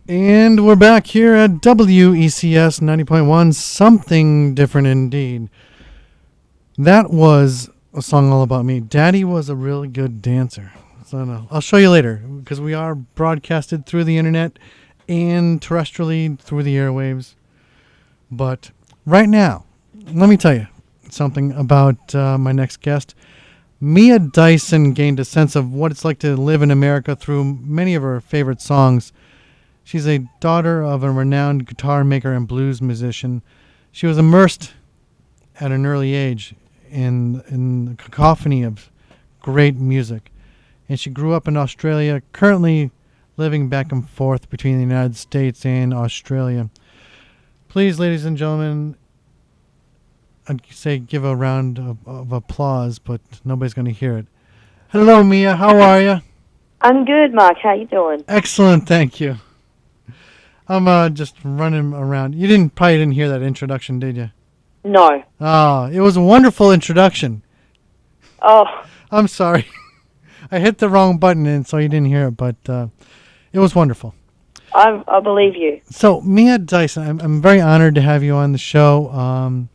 And we're back here at WECS 90.1, something different indeed. That was a song all about me. Daddy was a really good dancer. So no, I'll show you later because we are broadcasted through the internet and terrestrially through the airwaves. But right now, let me tell you something about my next guest. Mia Dyson gained a sense of what it's like to live in America through many of her favorite songs. She's a daughter of a renowned guitar maker and blues musician. She was immersed at an early age in the cacophony of great music. And she grew up in Australia, currently living back and forth between the United States and Australia. Please, ladies and gentlemen, I'd say give a round of applause, but nobody's going to hear it. Hello, Mia. How are you? I'm good, Mark. How you doing? Excellent, thank you. I'm just running around. You probably didn't hear that introduction, did you? No. Oh, it was a wonderful introduction. Oh. I'm sorry. I hit the wrong button, and so you didn't hear it, but it was wonderful. I believe you. So, Mia Dyson, I'm very honored to have you on the show.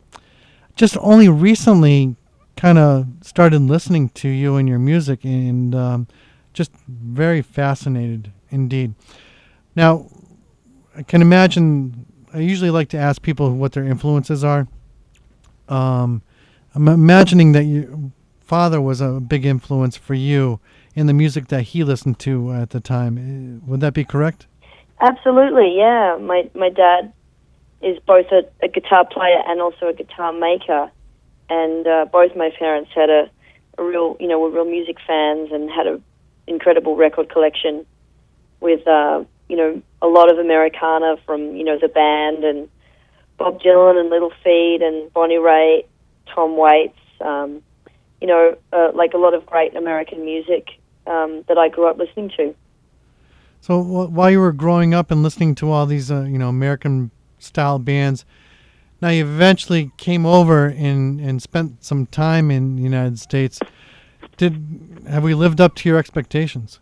Just only recently kind of started listening to you and your music, and just very fascinated indeed. Now, I can imagine, I usually like to ask people what their influences are. I'm imagining that your father was a big influence for you in the music that he listened to at the time. Would that be correct? Absolutely, yeah. My dad is both a guitar player and also a guitar maker, and both my parents had were real music fans and had an incredible record collection with a lot of Americana from the Band and Bob Dylan and Little Feat and Bonnie Raitt, Tom Waits, like a lot of great American music that I grew up listening to. So while you were growing up and listening to all these American-style bands, now you eventually came over and spent some time in the United States. Have we lived up to your expectations?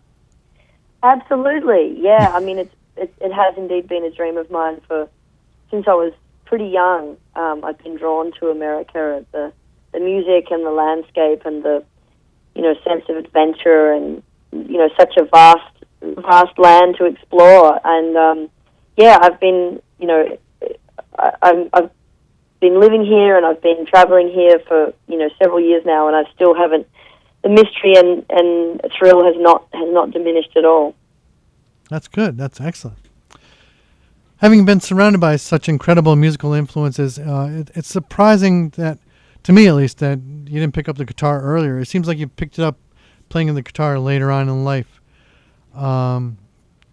Absolutely, yeah. I mean, it has indeed been a dream of mine since I was pretty young. I've been drawn to America, the music and the landscape and the sense of adventure and such a vast land to explore. And I've been I've been living here and I've been traveling here for several years now, and I still haven't. The mystery and thrill has not diminished at all. That's good. That's excellent. Having been surrounded by such incredible musical influences, it's surprising that, to me at least, that you didn't pick up the guitar earlier. It seems like you picked it up playing the guitar later on in life. Do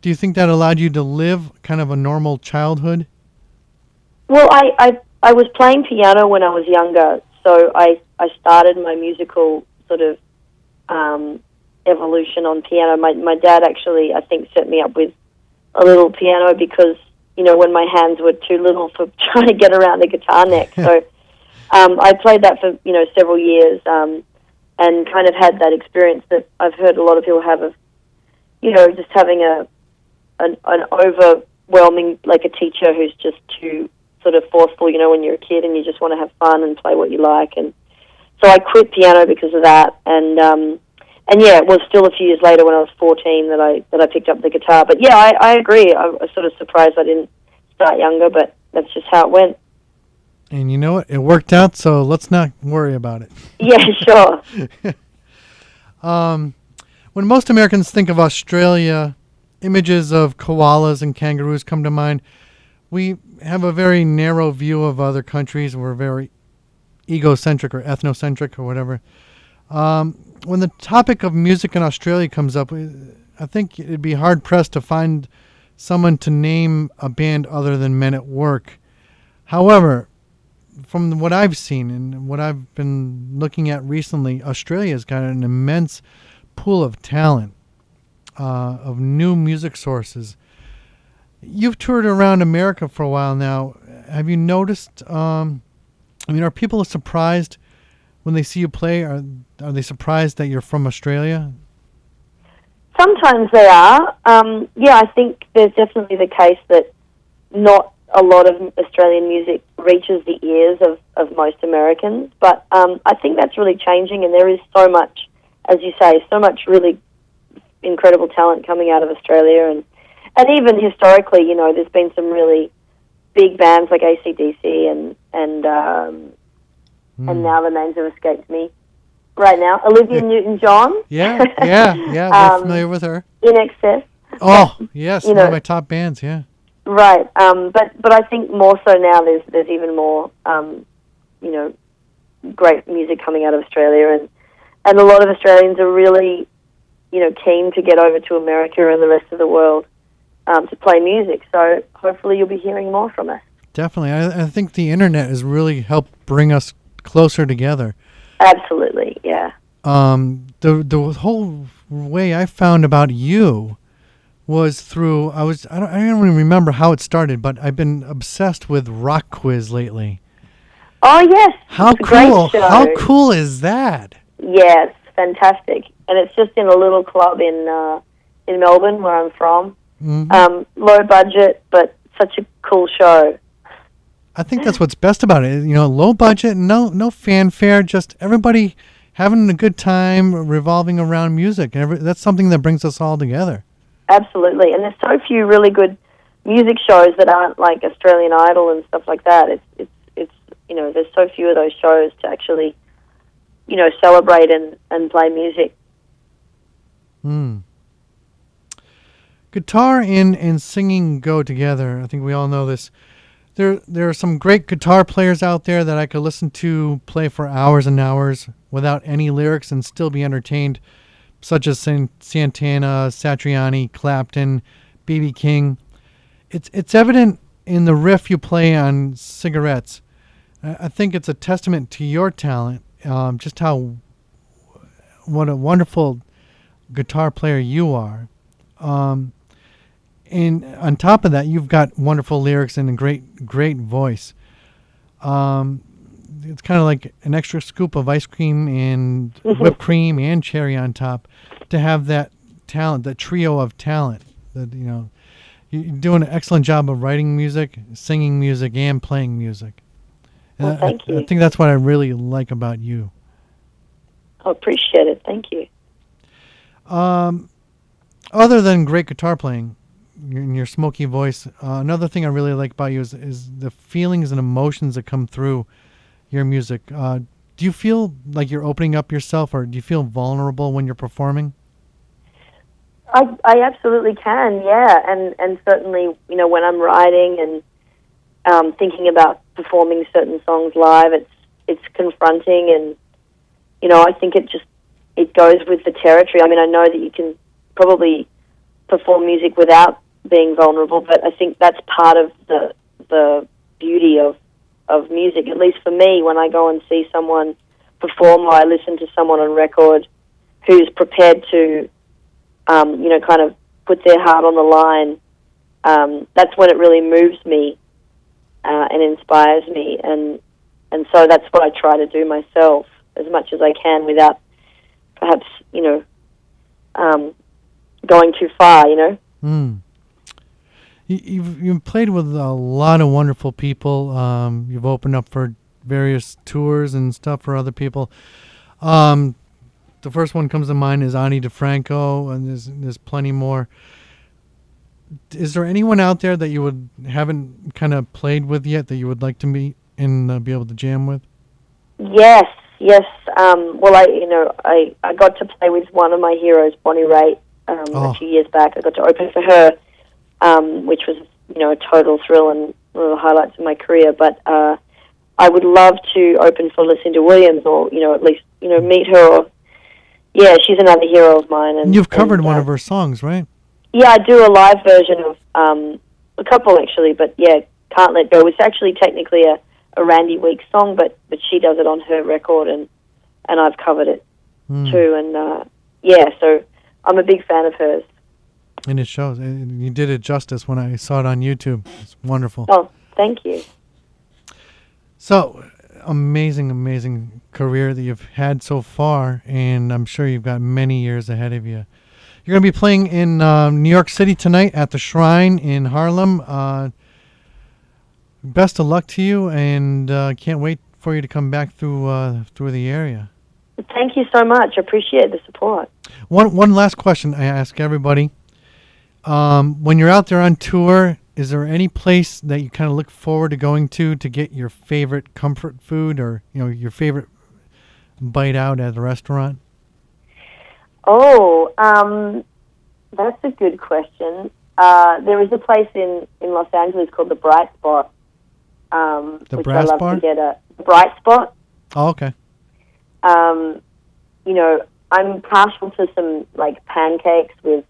you think that allowed you to live kind of a normal childhood? Well, I was playing piano when I was younger, so I started my musical sort of evolution on piano. My dad actually, I think, set me up with a little piano because, when my hands were too little for trying to get around the guitar neck. So I played that for, several years and kind of had that experience that I've heard a lot of people have of, just having an overwhelming, like a teacher who's just too sort of forceful, when you're a kid and you just want to have fun and play what you like. And so I quit piano because of that. And yeah, it was still a few years later when I was 14 that I picked up the guitar. But yeah, I agree. I was sort of surprised I didn't start younger, but that's just how it went. And you know what? It worked out, so let's not worry about it. Yeah, sure. When most Americans think of Australia, images of koalas and kangaroos come to mind. We have a very narrow view of other countries. We're very egocentric or ethnocentric or whatever. When the topic of music in Australia comes up, I think it'd be hard-pressed to find someone to name a band other than Men at Work. However, from what I've seen and what I've been looking at recently, Australia's got an immense pool of talent, of new music sources. You've toured around America for a while now. Have you noticed, are people surprised when they see you play? Are they surprised that you're from Australia? Sometimes they are. Yeah, I think there's definitely the case that not a lot of Australian music reaches the ears of most Americans, but I think that's really changing, and there is so much, as you say, so much really incredible talent coming out of Australia, and even historically, you know, there's been some really big bands like AC/DC and now the names have escaped me right now. Olivia Newton-John. Yeah, we're familiar with her. In Excess. Oh, yes, one of my top bands, yeah. Right, but I think more so now there's even more, you know, great music coming out of Australia, and a lot of Australians are really, you know, keen to get over to America and the rest of the world to play music. So hopefully you'll be hearing more from us. Definitely. I think the internet has really helped bring us closer together. Absolutely, yeah. The whole way I found about you was through, I don't even remember how it started, but I've been obsessed with Rock Quiz lately. Oh, yes. How cool. How cool is that? Yeah, it's fantastic. And it's just in a little club in Melbourne, where I'm from. Mm-hmm. Low budget, but such a cool show. I think that's what's best about it. You know, low budget, no fanfare, just everybody having a good time revolving around music. That's something that brings us all together. Absolutely. And there's so few really good music shows that aren't like Australian Idol and stuff like that. It's you know, there's so few of those shows to actually, you know, celebrate and play music. Guitar and singing go together. I think we all know this. There are some great guitar players out there that I could listen to play for hours and hours without any lyrics and still be entertained, such as Santana, Satriani, Clapton, B.B. King. It's evident in the riff you play on Cigarettes. I think it's a testament to your talent, just what a wonderful guitar player you are. And on top of that, you've got wonderful lyrics and a great voice. It's kind of like an extra scoop of ice cream and whipped cream and cherry on top to have that talent, that trio of talent. That, you know, you're doing an excellent job of writing music, singing music, and playing music. Well, thank you. I think that's what I really like about you. I appreciate it. Thank you. Other than great guitar playing and your smoky voice, another thing I really like about you is the feelings and emotions that come through your music. Do you feel like you're opening up yourself, or do you feel vulnerable when you're performing? I absolutely can, yeah, and certainly, you know, when I'm writing and thinking about performing certain songs live, it's confronting, and you know, I think it goes with the territory. I mean, I know that you can probably perform music without being vulnerable, but I think that's part of the beauty of music, at least for me. When I go and see someone perform, or I listen to someone on record who's prepared to, you know, kind of put their heart on the line, that's when it really moves me and inspires me, and so that's what I try to do myself as much as I can without perhaps, you know, going too far, you know. You've played with a lot of wonderful people. You've opened up for various tours and stuff for other people. The first one comes to mind is Ani DeFranco, and there's plenty more. Is there anyone out there that you haven't kind of played with yet that you would like to meet and be able to jam with? Yes. Well, I got to play with one of my heroes, Bonnie Raitt, a few years back. I got to open for her, which was, you know, a total thrill and one of the highlights of my career. But I would love to open for Lucinda Williams, or, you know, at least, you know, meet her. Or, yeah, she's another hero of mine. And you've covered one of her songs, right? Yeah, I do a live version of a couple, actually. But yeah, Can't Let Go. It's actually technically a Randy Weeks song, but she does it on her record, and I've covered it too. And yeah, so I'm a big fan of hers. And it shows. You did it justice when I saw it on YouTube. It's wonderful. Oh, thank you. So, amazing career that you've had so far, and I'm sure you've got many years ahead of you. You're going to be playing in New York City tonight at the Shrine in Harlem. Best of luck to you, and can't wait for you to come back through the area. Thank you so much. I appreciate the support. One last question I ask everybody. When you're out there on tour, is there any place that you kind of look forward to going to get your favorite comfort food, or your favorite bite out at a restaurant? Oh, that's a good question. There is a place in Los Angeles called the Bright Spot. The which Brass I love Bar? to get a Bright Spot. Oh, okay. I'm partial to some like pancakes with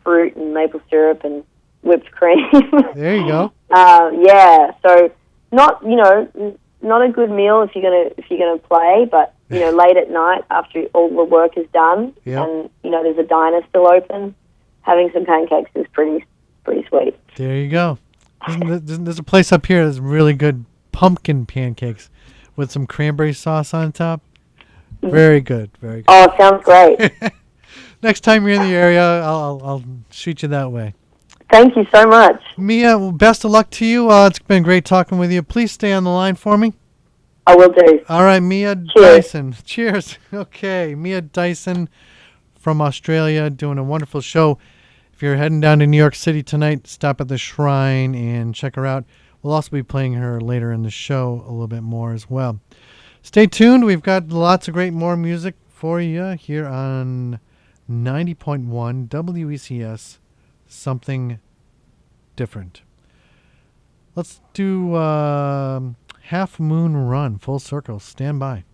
fruit and maple syrup and whipped cream. There you go. Yeah. So not a good meal if you're gonna play, but late at night after all the work is done, Yep. and there's a diner still open, having some pancakes is pretty sweet. There you go. There's a place up here that's really good pumpkin pancakes with some cranberry sauce on top. Very good, very good. Oh, sounds great. Next time you're in the area, I'll shoot you that way. Thank you so much. Mia, well, best of luck to you. It's been great talking with you. Please stay on the line for me. I will do. All right, Mia Cheers. Dyson. Cheers. Okay, Mia Dyson from Australia doing a wonderful show. If you're heading down to New York City tonight, stop at the Shrine and check her out. We'll also be playing her later in the show a little bit more as well. Stay tuned. We've got lots of great more music for you here on 90.1 WECS, Something Different. Let's do Half Moon Run, Full Circle. Stand by.